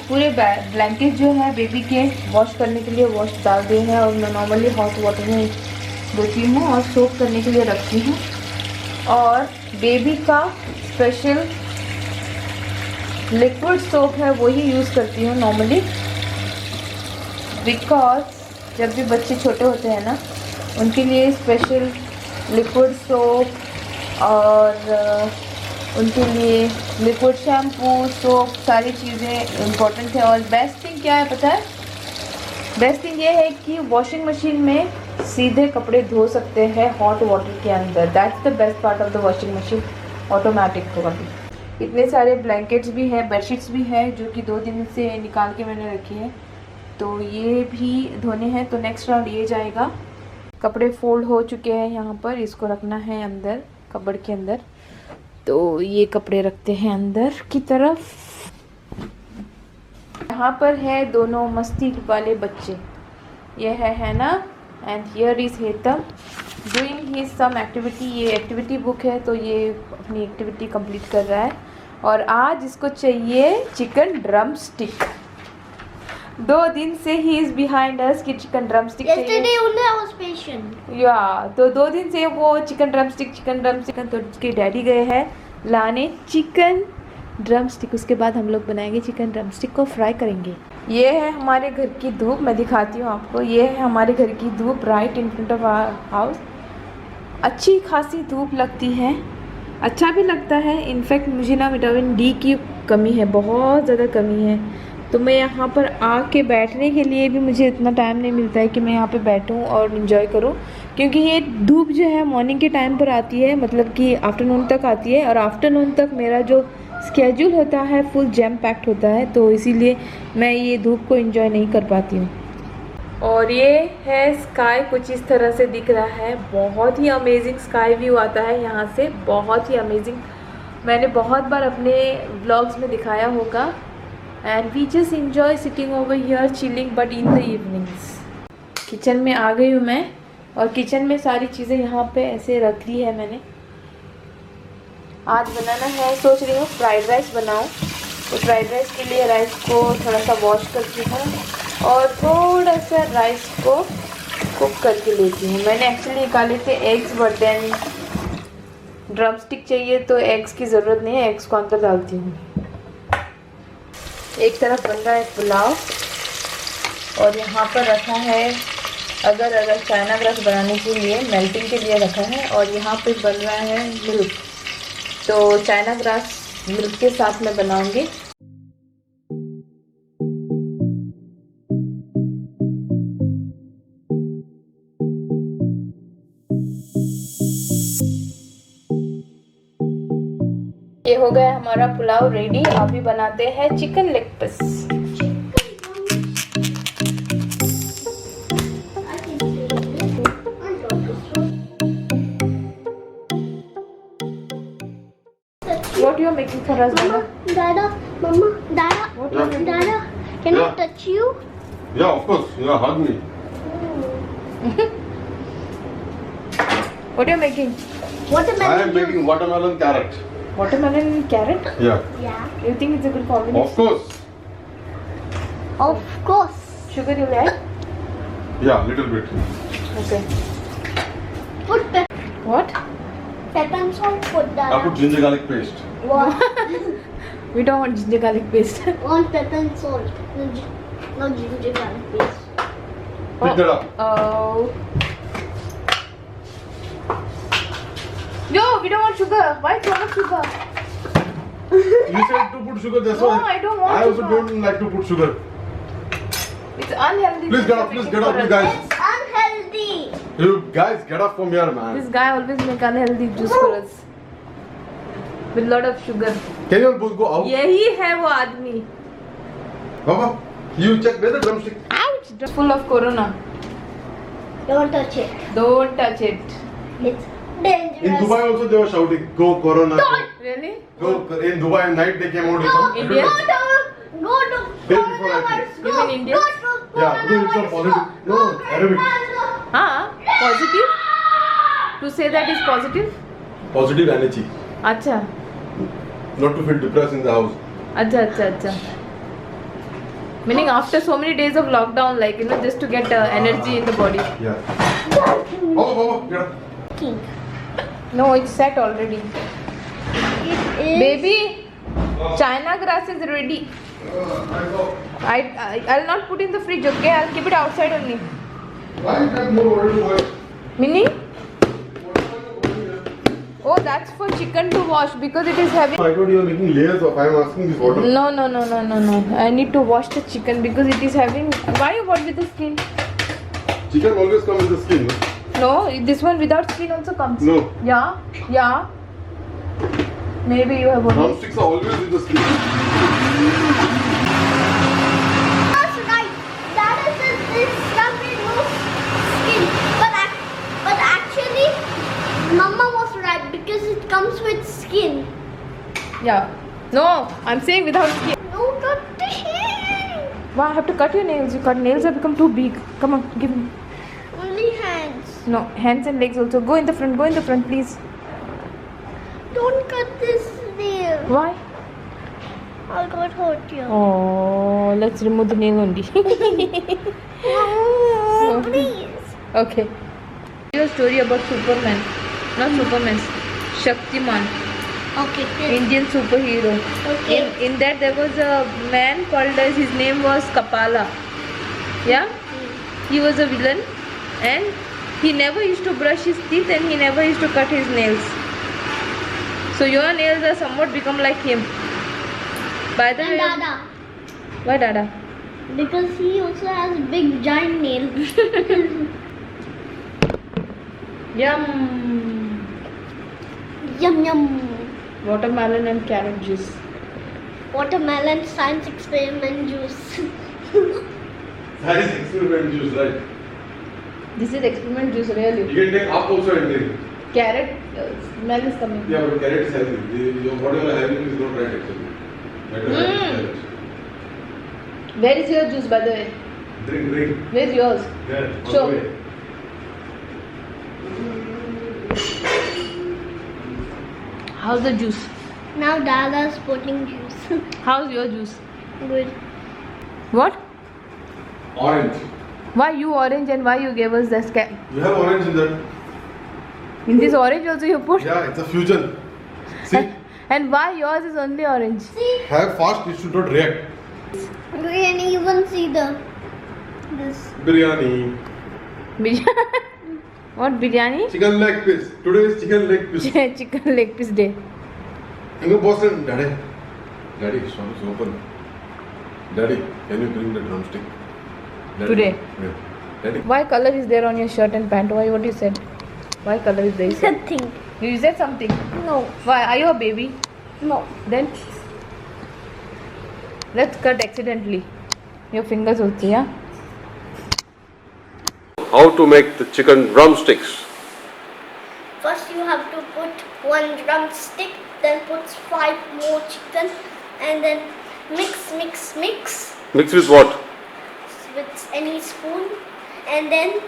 पूरे ब्लैंकेट जो है बेबी के वॉश करने के लिए वॉश डाल दिए हैं और मैं नॉर्मली हॉट वाटर में धोती हूँ और सोक करने के लिए रखती हूँ। और बेबी का स्पेशल लिक्विड सोप है वही यूज़ करती हूँ नॉर्मली, बिकॉज जब भी बच्चे छोटे होते हैं ना उनके लिए स्पेशल लिक्विड सोप और उनके लिए लिक्विड शैम्पू, सोप, सारी चीज़ें इम्पोर्टेंट है। और बेस्ट थिंग क्या है पता है? बेस्ट थिंग ये है कि वॉशिंग मशीन में सीधे कपड़े धो सकते हैं हॉट वाटर के अंदर। That's the best part of the washing machine, automatic होगा भी। इतने सारे ब्लैंकेट्स भी हैं, बेडशीट्स भी हैं जो कि 2 दिन से निकाल के मैंने रखी है, तो ये भी धोने हैं। तो नेक्स्ट राउंड ये जाएगा। कपड़े फोल्ड हो चुके हैं यहाँ पर, इसको रखना है अंदर कबर्ड के अंदर। तो ये कपड़े रखते हैं अंदर की तरफ। यहाँ पर है दोनों मस्ती वाले बच्चे, ये है हैना एंड हियर इज़ हेतम डूइंग हिज सम एक्टिविटी। ये एक्टिविटी बुक है तो ये अपनी एक्टिविटी कंप्लीट कर रहा है। और आज इसको चाहिए चिकन ड्रम स्टिक। 2 दिन से ही इज बिहाइंड अस कि चिकन ड्रम स्टिक चाहिए। या तो 2 दिन से वो चिकन ड्रम स्टिक। तो उसके डैडी गए हैं लाने चिकन ड्रम स्टिक। उसके बाद हम लोग बनाएंगे चिकन ड्रम स्टिक को फ्राई करेंगे। ये है हमारे घर की धूप, मैं दिखाती हूँ आपको। ये है हमारे घर की धूप right in front of our house. अच्छी खासी धूप लगती है, अच्छा भी लगता है। इनफैक्ट मुझे ना विटामिन डी की कमी है, बहुत ज़्यादा कमी है। तो मैं यहाँ पर आके बैठने के लिए भी मुझे इतना टाइम नहीं मिलता है कि मैं यहाँ पे बैठूँ और इन्जॉय करूँ, क्योंकि ये धूप जो है मॉर्निंग के टाइम पर आती है, मतलब कि आफ्टरनून तक आती है। और आफ्टरनून तक मेरा जो स्केड्यूल होता है फुल जैम पैक्ड होता है, तो इसीलिए मैं ये धूप को एंजॉय नहीं कर पाती हूँ। और ये है स्काई, कुछ इस तरह से दिख रहा है। बहुत ही अमेजिंग स्काई व्यू आता है यहाँ से, बहुत ही अमेजिंग। मैंने बहुत बार अपने व्लॉग्स में दिखाया होगा। And we just enjoy sitting over here chilling but in the evenings. Kitchen में आ गई हूँ मैं, और किचन में सारी चीज़ें यहाँ पे ऐसे रख ली है मैंने। आज बनाना है, सोच रही हूँ फ्राइड राइस बनाऊँ। तो फ्राइड राइस के लिए राइस को थोड़ा सा वॉश करती हूँ और थोड़ा सा राइस को कुक करके लेती हूँ। मैंने एक्चुअली निकाले थे eggs, but then drumstick चाहिए तो एग्स की ज़रूरत नहीं है, एग्स को अंदर डालती हूँ। एक तरफ बन रहा है पुलाव और यहाँ पर रखा है अगर चाइना ग्रास बनाने के लिए, मेल्टिंग के लिए रखा है। और यहाँ पे बन रहा है मिल्क, तो चाइना ग्रास मिल्क के साथ में बनाऊंगी। ये हो गया हमारा पुलाव रेडी। अभी बनाते हैं chicken leg piece. What you are making for us, Dada? Dada, can I touch you? Yeah, of course. Yeah, hug me. What you are making? Watermelon. I am making watermelon carrot. Watermelon and carrot? Yeah. Yeah. You think it's a good combination? Of course. Of course. Sugar you like? Yeah, little bit. Okay. Put What? pepper and salt. Put I Dada. put ginger garlic paste. What? We don't want ginger garlic paste. Want pepper and salt. No ginger garlic paste. Pick that up. Oh. No, we don't want sugar. Why so much sugar? You said to put sugar, that's No, why. I don't want I also sugar. don't like to put sugar. It's unhealthy. Please get up, you guys. It's unhealthy. You guys get up from here, man. This guy always make unhealthy juice for us. With lot of sugar. Can you all both go out? यही है वो आदमी. Baba, you check where the drumstick. Ouch! Full of corona. Don't touch it. Don't touch it. It's dangerous. In Dubai also they were shouting, go corona. Really? Go. In Dubai at night they came out with some. India? Go to Day before I think. coronavirus. You mean India? Go to Yeah, because it's not positive. No, Arabic. हाँ. Positive? To say that is positive? Positive energy. अच्छा. Not to feel depressed in the house. अच्छा. Meaning after so many days of lockdown, like just to get energy in the body. Yeah. Oh, get up. King. No, it's set already. It is. Baby, China grass is ready. I go. I'll not put in the fridge, okay? I'll keep it outside only. Why you can't move over to boy? Mini? Oh, that's for chicken to wash because it is having. I thought you were making layers of. I am asking this water. No. I need to wash the chicken because it is having. Why you bought with the skin? Chicken always comes with the skin. No? No, this one without skin also comes. No. Yeah. Maybe you have only. Drumsticks are always with the skin. That's right. That is this stuff with no skin. But actually, Mama was right because it comes with skin. Yeah. No, I'm saying without skin. No, not the hand. Why I have to cut your nails? You cut nails have become too big. Come on, give me. Only hands. No, hands and legs also. Go in the front, please. Don't cut this nail. Why? I'll get hurt you. Oh, let's remove the nail only. No, please. Okay. Your story about Superman. Not Superman. Shaktiman. Okay. Indian superhero. Okay. In that there was a man called as his name was Kapala. Yeah? He was a villain and he never used to brush his teeth and he never used to cut his nails. So your nails are somewhat become like him. By the way, And Dada. why Dada? Because he also has big giant nails. Yum. Yum yum. Watermelon and carrot juice. Watermelon science experiment juice. That is experiment juice, right? This is experiment juice really. You can take half also and drink. Carrot smell is coming. Yeah, but carrot is healthy. Whatever you are having is not right actually. Better have carrot. Where is your juice by the way? Drink. Where's yours? Yeah, on Show. the way. How's the juice? Now Dada's putting juice. How's your juice? Good. What? Orange. Why you orange and why you gave us this You have orange in that. in this orange also you put? Yeah, it's a fusion. See? And why yours is only orange? See, Have fast, it should not react. you can even see this. Biryani. What biryani? Chicken leg piece. Today is chicken leg piece. Chicken leg piece day. You know, boss and Daddy. Daddy, shop is open. Daddy, can you bring the drumstick? Daddy. Today? Yeah. Daddy. Why color is there on your shirt and pant? Why what you said? Why color is there? You said, Nothing. you said something. No. Why? Are you a baby? No. Then let's cut accidentally. Your fingers also, yeah? How to make the chicken drumsticks? First you have to put one drumstick, then put 5 more chicken, and then mix. Mix with what? With any spoon, and then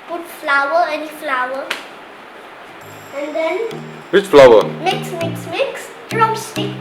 put flour, any flour, and then Which flour? mix, drumstick.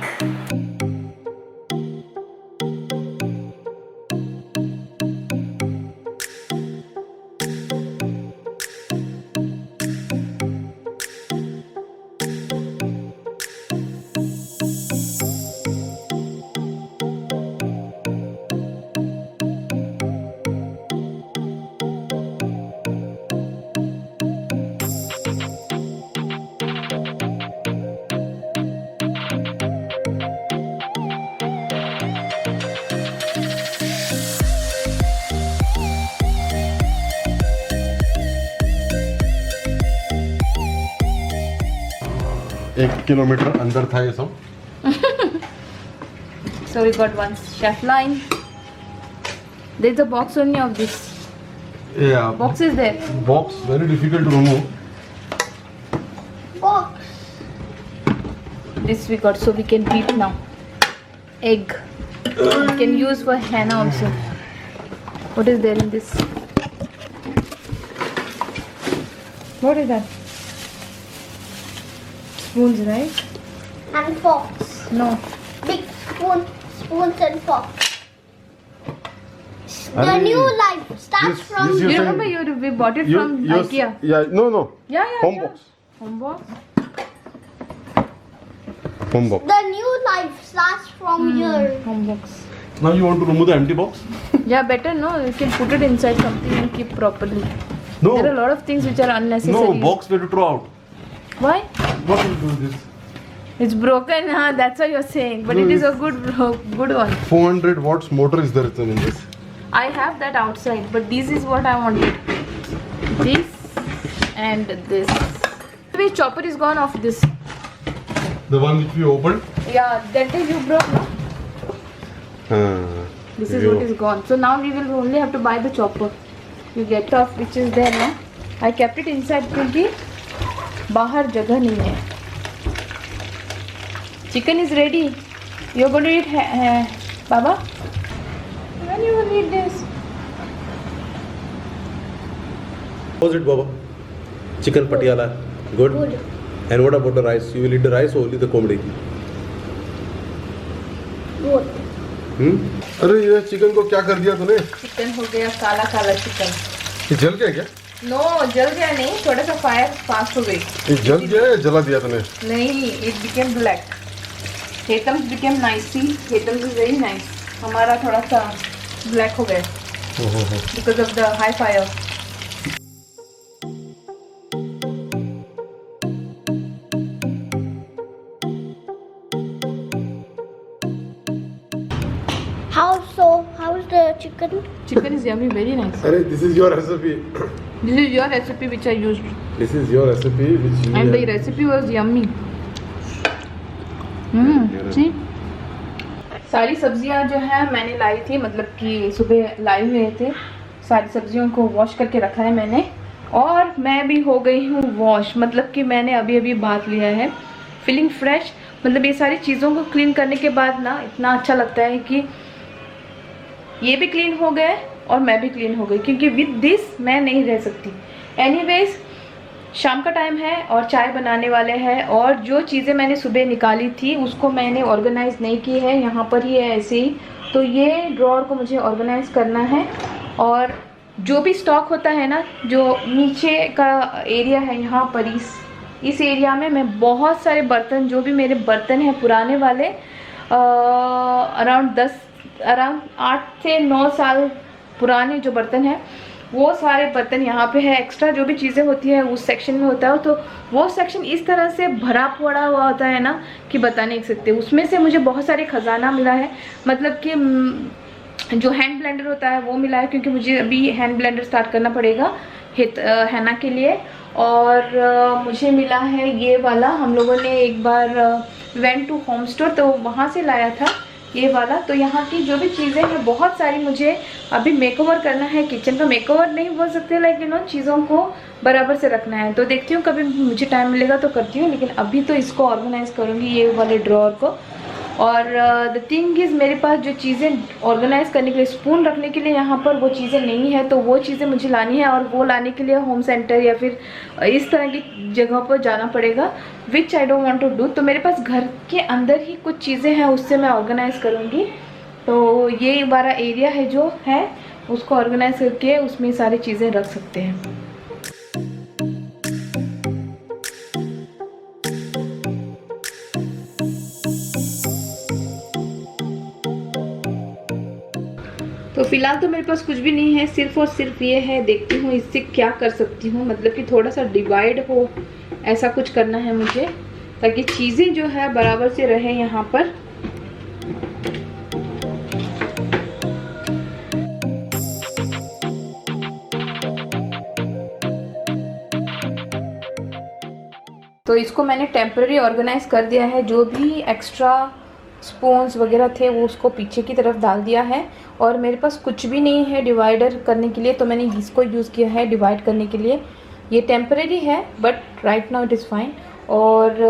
एक kilometre अंदर था ये सब. So we got one chef line. There's a box only of this. Yeah. Box is there. Box very difficult to remove. Box. This we got, so we can eat now. Egg. We can use for henna also. What is there in this? What is that? Spoons, right? And forks. No. Big spoons and forks. The new life starts this from you You saying- remember we bought it from IKEA. Yeah, no. Yeah. Home box. Home box. Home box. the new life starts from here. Home box. Now you want to remove the empty box? Yeah, better no. You can put it inside something and keep properly. No. There are a lot of things which are unnecessary. No, box we have to throw out. Why? What will do this? It's broken, huh? That's what you're saying. But No, it is a it's- good one. 400 watts motor is there in this. I have that outside, but this is what I wanted. This and this. Wait, chopper is gone off this. The one which we opened? Yeah, that day you broke, no? This is you- what is gone. So now we will only have to buy the chopper. You get off which is there, no? I kept it inside क्योंकि बाहर जगह नहीं है. Chicken is ready. You're going to eat, Baba? When you will eat this? How's it, Baba? Chicken patiala. Good? Good. And what about the rice? You will eat the rice or only the comedy? Good. अरे ये chicken को क्या कर दिया तूने? Chicken हो गया काला काला चिकन. ये जल गया क्या? नो जल गया नहीं, थोड़ा सा फायर फास्ट हो गई. ये जल गया या जला दिया तूने? नहीं, it became black. Hetams became nicey. Hetams is very nice. हमारा थोड़ा सा black हो गया because of the high fire. How's the chicken? Chicken is yummy, very nice. अरे this is your recipe. This is your recipe which I used, This is your recipe which you and the recipe was yummy. See? सारी सब्जियां जो है मैंने लाई थी, मतलब कि सुबह लाए हुए थे. सारी सब्जियों को वॉश करके रखा है मैंने, और मैं भी हो गई हूँ वॉश, मतलब कि मैंने अभी अभी बाथ लिया है. Feeling fresh. मतलब ये सारी चीज़ों को क्लीन करने के बाद ना इतना अच्छा लगता है कि ये भी क्लीन हो गए और मैं भी क्लीन हो गई, क्योंकि विद दिस मैं नहीं रह सकती. एनीवेज, शाम का टाइम है और चाय बनाने वाले हैं, और जो चीज़ें मैंने सुबह निकाली थी उसको मैंने ऑर्गेनाइज नहीं की है, यहाँ पर ही है ऐसे ही. तो ये ड्रॉअर को मुझे ऑर्गेनाइज करना है, और जो भी स्टॉक होता है ना, जो नीचे का एरिया है यहाँ पर, इस एरिया में मैं बहुत सारे बर्तन, जो भी मेरे बर्तन हैं पुराने वाले, अराउंड 8 से 9 साल पुराने जो बर्तन हैं, वो सारे बर्तन यहाँ पे है. एक्स्ट्रा जो भी चीज़ें होती है उस सेक्शन में होता है, तो वो सेक्शन इस तरह से भरा पड़ा हुआ होता है ना कि बता नहीं सकते. उसमें से मुझे बहुत सारे खजाना मिला है, मतलब कि जो हैंड ब्लेंडर होता है वो मिला है, क्योंकि मुझे अभी हैंड ब्लेंडर स्टार्ट करना पड़ेगा हैना के लिए. और मुझे मिला है ये वाला, हम लोगों ने एक बार वेंट टू होम स्टोर तो वहाँ से लाया था ये वाला. तो यहाँ की जो भी चीज़ें हैं बहुत सारी, मुझे अभी मेकओवर करना है. किचन का मेकओवर नहीं बोल सकते, लाइक यू नो, चीज़ों को बराबर से रखना है. तो देखती हूँ कभी मुझे टाइम मिलेगा तो करती हूँ, लेकिन अभी तो इसको ऑर्गेनाइज करूँगी ये वाले ड्रॉअर को. और द थिंग इज़, मेरे पास जो चीज़ें ऑर्गेनाइज करने के लिए, स्पून रखने के लिए यहाँ पर वो चीज़ें नहीं है, तो वो चीज़ें मुझे लानी है, और वो लाने के लिए होम सेंटर या फिर इस तरह की जगह पर जाना पड़ेगा, which I don't want to do. तो मेरे पास घर के अंदर ही कुछ चीज़ें हैं, उससे मैं ऑर्गेनाइज करूँगी. तो ये हमारा एरिया है जो है, उसको ऑर्गेनाइज करके उसमें सारी चीज़ें रख सकते हैं. तो फिलहाल तो मेरे पास कुछ भी नहीं है, सिर्फ और सिर्फ ये है. देखती हूँ इससे क्या कर सकती हूँ, मतलब कि थोड़ा सा डिवाइड हो, ऐसा कुछ करना है मुझे, ताकि चीज़ें जो है बराबर से रहे यहाँ पर. तो इसको मैंने टेम्पररी ऑर्गेनाइज कर दिया है. जो भी एक्स्ट्रा स्पून्स वगैरह थे वो उसको पीछे की तरफ डाल दिया है, और मेरे पास कुछ भी नहीं है डिवाइडर करने के लिए, तो मैंने इसको यूज़ किया है डिवाइड करने के लिए. ये टेम्परेरी है but right now it is fine. और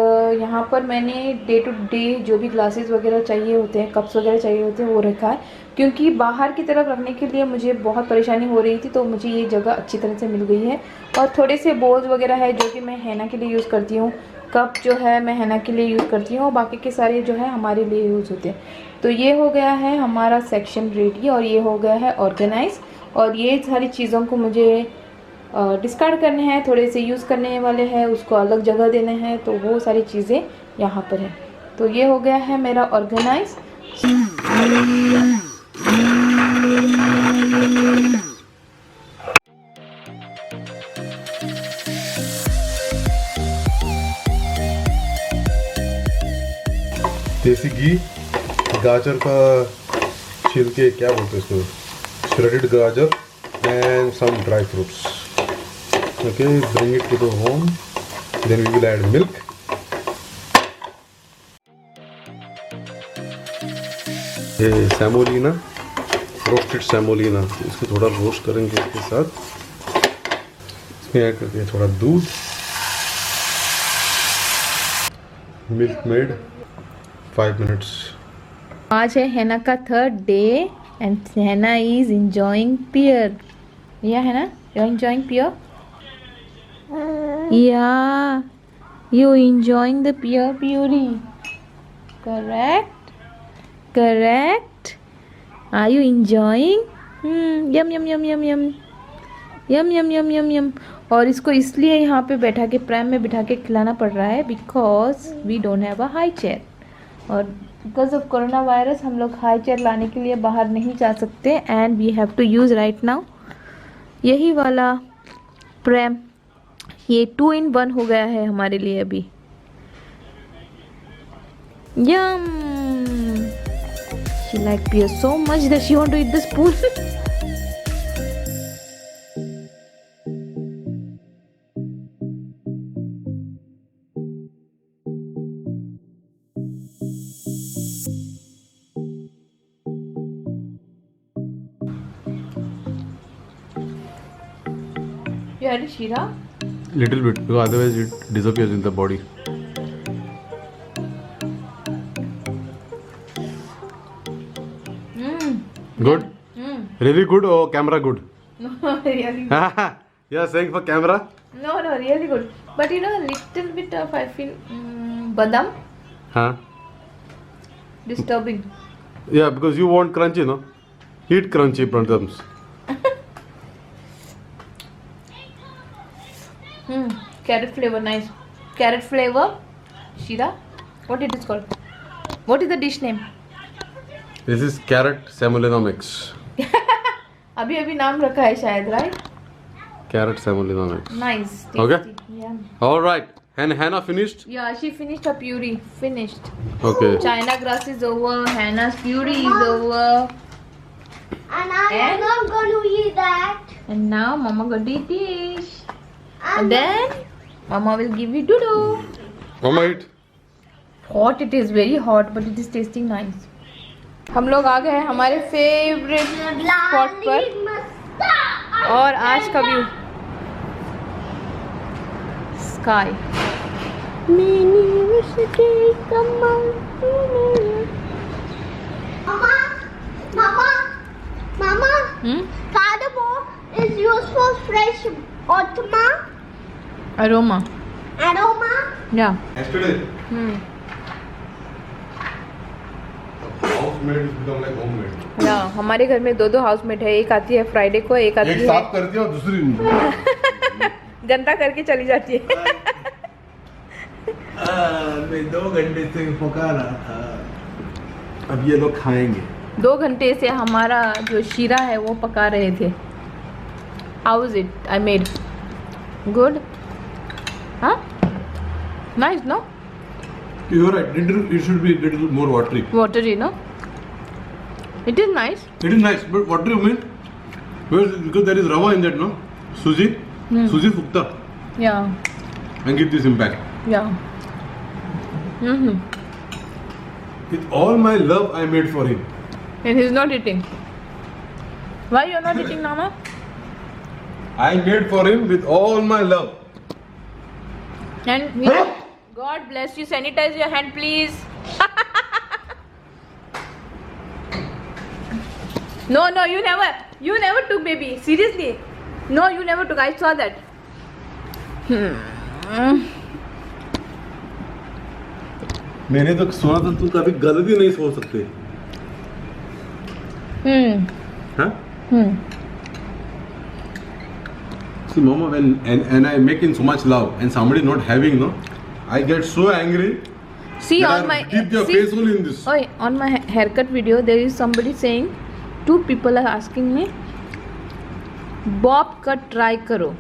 यहाँ पर मैंने डे टू डे जो भी ग्लासेस वगैरह चाहिए होते हैं, कप्स वगैरह चाहिए होते हैं, वो रखा है, क्योंकि बाहर की तरफ रखने के लिए मुझे बहुत परेशानी हो रही थी. तो मुझे ये जगह अच्छी तरह से मिल गई है. और थोड़े से बोल्स वगैरह है जो कि मैं हैना के लिए यूज़ करती हूँ, कप जो है मैं हैना के लिए यूज़ करती हूँ, बाकी के सारे जो है हमारे लिए यूज़ होते हैं। तो ये हो गया है हमारा सेक्शन रेडी और ये हो गया है ऑर्गेनाइज। और ये सारी चीज़ों को मुझे डिस्कार्ड करने हैं, थोड़े से यूज़ करने वाले हैं, उसको अलग जगह देने हैं, तो वो सारी चीज़ें यहाँ पर हैं। तो ये हो गया है मेरा ऑर्गेनाइज। देसी घी, गाजर का छिलके, क्या बोलते हैं इसको, श्रेडेड गाजर and some dry fruits. Okay, bring it to the home. Then we will add milk. ये सेमोलिना, रोस्टेड सेमोलिना, इसको थोड़ा रोस्ट करेंगे इसके साथ। इसमें ऐड करते हैं थोड़ा दूध, मिल्क मेड 5 minutes. आज है हैना का 3rd डे एंड हैना is enjoying pear. Yeah, Hannah, you're enjoying pear? Yeah, you enjoying the pear puree. Correct? Correct? Are you enjoying? Yum yum yum yum yum. Yum yum yum yum yum. और इसको इसलिए यहाँ पे बैठा के pram में बिठा के खिलाना पड़ रहा है because we don't have a high chair. और बिकॉज ऑफ कोरोना वायरस हम लोग हाई चेयर लाने के लिए बाहर नहीं जा सकते and we have to use right now यही वाला प्रैम। ये 2 in 1 हो गया है हमारे लिए अभी। यम, she like pear so much that she want to eat the spoon. You had a Shira? Little bit, because otherwise it disappears in the body. Good? Really good or camera good? No, really good. You are saying for camera? No, really good. But you know, a little bit of, I feel, badam Huh? disturbing. Yeah, because you want crunchy, no? Eat crunchy badams. Carrot flavor, nice. Carrot flavor, Shira. What it is called? What is the dish name? This is carrot semolina mix. अभी अभी नाम रखा है शायद, right? Carrot semolina mix. Nice. Tasty. Okay. Yeah. All right. And Hannah finished? Yeah, she finished her puree. Finished. Okay. China grass is over. Hannah's puree is over. And I am not going to eat that. And now Mama got the dish. And then Mama will give you dodo. Mama eat. Hot it is, very hot, but it is tasting nice. हम लोग आ गए हैं हमारे favourite spot पर और आज का view sky. Mama, cardamom is used for fresh aroma. Yeah. Yesterday. Housemaid is become like homemade. या हमारे घर में 2 हाउसमेट है, एक आती है फ्राइडे को, एक आती एक है साफ करती है और दूसरी गंदा करके चली जाती है। मैं 2 घंटे से पका रहा था, अब ये लोग खाएंगे। 2 घंटे से हमारा जो शीरा है वो पका रहे थे। How is it? I made good? हाँ, nice no? You're right. It should be a little more watery. Watery, no? It is nice. It is nice, but what do you mean? Because there is rava in that, no? Suji. Suji fukta. Yeah, And give this impact. yeah. With all my love I made for him. And he's not eating. Why you're not eating, Mama? I made for him with all my love. And he, God bless you. Sanitize your hand, please. No, you never took, baby. Seriously. No, you never took. I saw that. मैंने तो सुना था तुम कभी गलत ही नहीं सोच सकते. Huh? See, Mama, when I making so much love and somebody not having, no, I get so angry. See that on I my keep your face only in this. Oi, on my haircut video there is somebody saying, 2 people are asking me, bob cut try karo.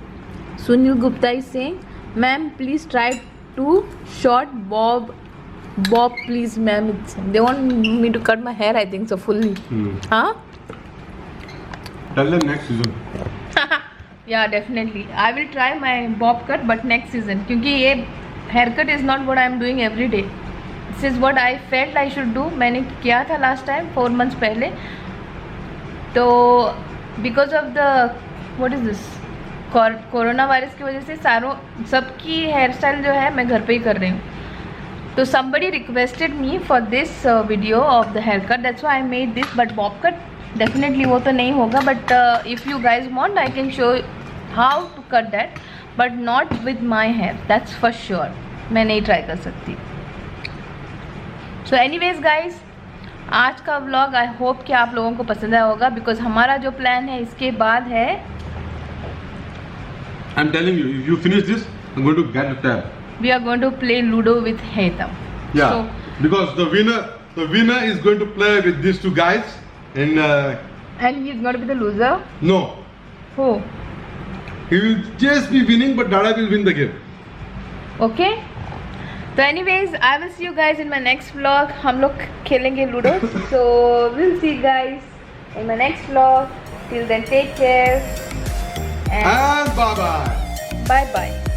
Sunil Gupta is saying, ma'am please try to short bob please ma'am. They want me to cut my hair, I think so, fully. Huh? Tell them next season. Yeah, definitely I will try my bob cut, but next season, क्योंकि ये haircut is not what I am doing every day. This is what I felt I should do. मैंने किया था last time 4 months पहले. तो because of the what is this corona virus की वजह से सबकी हेयर स्टाइल जो है मैं घर पे ही कर रही हूँ. तो somebody requested me for this video of the haircut, that's why I made this. But bob cut definitely वो तो नहीं होगा, but if you guys want I can show how to cut that, but not with my hair, that's for sure. मैं नहीं try कर सकती. So anyways guys, आज का व्लॉग आई होप कि आप लोगों को पसंद आया होगा, बिकॉज हमारा जो प्लान है इसके बाद है, I'm telling you, if you finish this, I'm going to get a tab. we are going to play Ludo with Hetam. Yeah, So, because the winner is going to play with these 2 guys, and and he is going to be the loser. no, Who? he will just be winning, but Dada will win the game. Okay. तो anyways, I will see you guys in my next vlog. हम लोग खेलेंगे ludo. So we'll see you guys in my next vlog. Till then, take care And bye bye. bye bye.